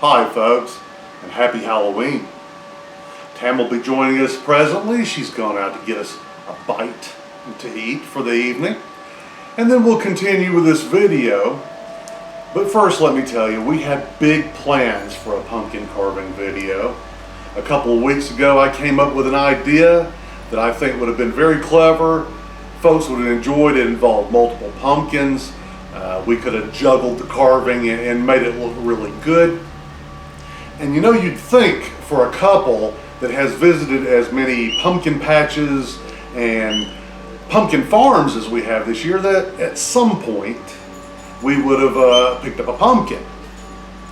Hi folks, and happy Halloween. Tam will be joining us presently. She's gone out to get us a bite to eat for the evening. And then we'll continue with this video. But first let me tell you, we had big plans for a pumpkin carving video. A couple of weeks ago I came up with an idea that I think would have been very clever. Folks would have enjoyed it. It involved multiple pumpkins. We could have juggled the carving and made it look really good. And you know, you'd think for a couple that has visited as many pumpkin patches and pumpkin farms as we have this year, that at some point we would have picked up a pumpkin.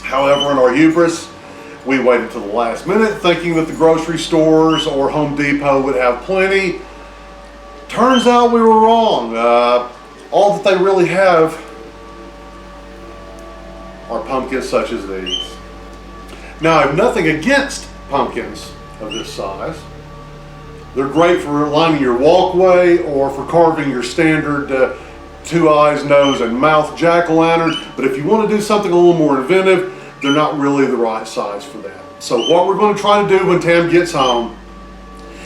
However, in our hubris, we waited till the last minute thinking that the grocery stores or Home Depot would have plenty. Turns out we were wrong. All that they really have are pumpkins such as these. Now, I have nothing against pumpkins of this size. They're great for lining your walkway or for carving your standard 2 eyes, nose, and mouth jack-o'-lantern. But if you want to do something a little more inventive, they're not really the right size for that. So what we're going to try to do when Tam gets home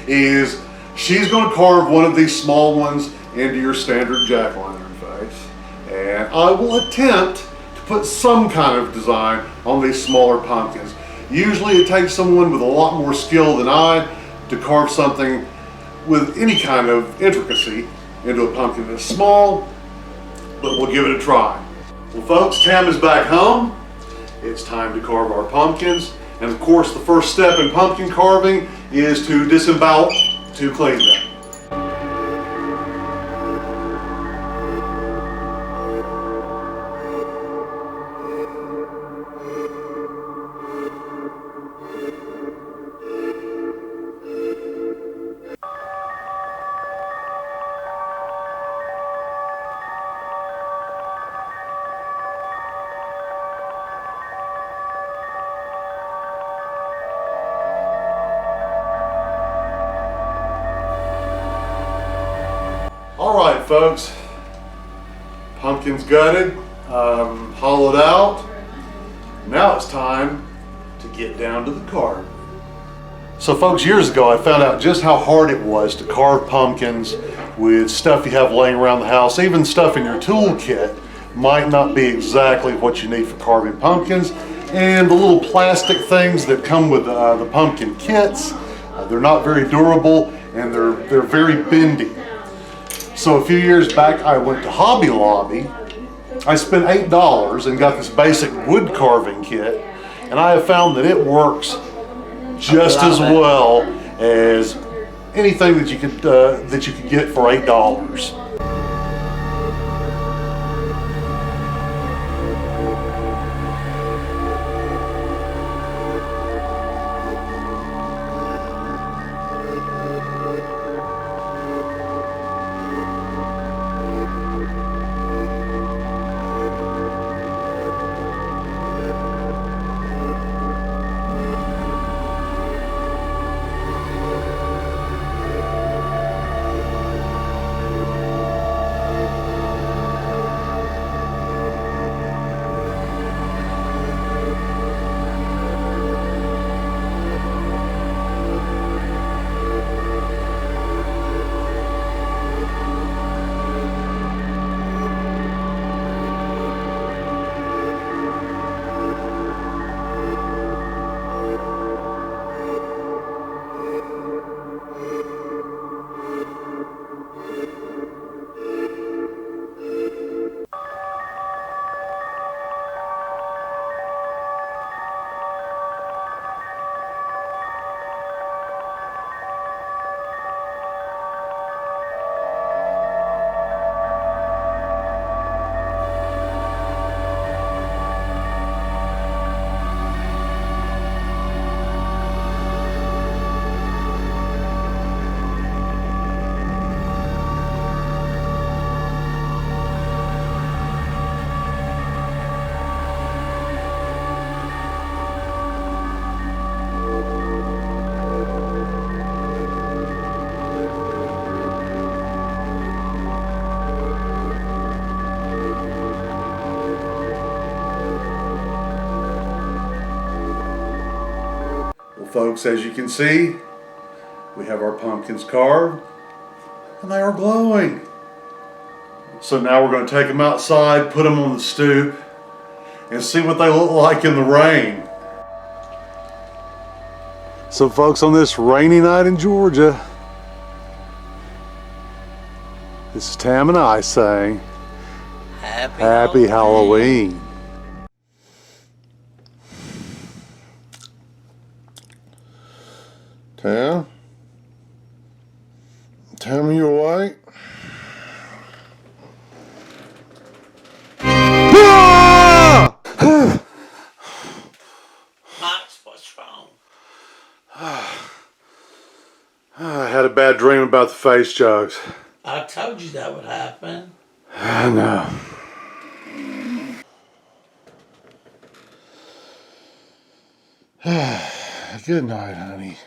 is she's going to carve one of these small ones into your standard jack-o'-lantern face. And I will attempt to put some kind of design on these smaller pumpkins. Usually it takes someone with a lot more skill than I to carve something with any kind of intricacy into a pumpkin that's small, but we'll give it a try. Well folks, Tam is back home. It's time to carve our pumpkins. And of course the first step in pumpkin carving is to disembowel, to clean them. All right, folks, pumpkin's gutted, hollowed out. Now it's time to get down to the carving. So folks, years ago I found out just how hard it was to carve pumpkins with stuff you have laying around the house. Even stuff in your toolkit might not be exactly what you need for carving pumpkins. And the little plastic things that come with the pumpkin kits, they're not very durable and they're very bendy. So a few years back, I went to Hobby Lobby. I spent $8 and got this basic wood carving kit, and I have found that it works just as well as anything that you could get for $8. folks, as you can see, we have our pumpkins carved and they are glowing. So now we're going to take them outside, put them on the stoop, and see what they look like in the rain. So folks, on this rainy night in Georgia, this is Tam and I saying, Happy Halloween. Tam? Tam, are you awake? Max, what's wrong? I had a bad dream about the face jugs. I told you that would happen. I know. Good night, honey.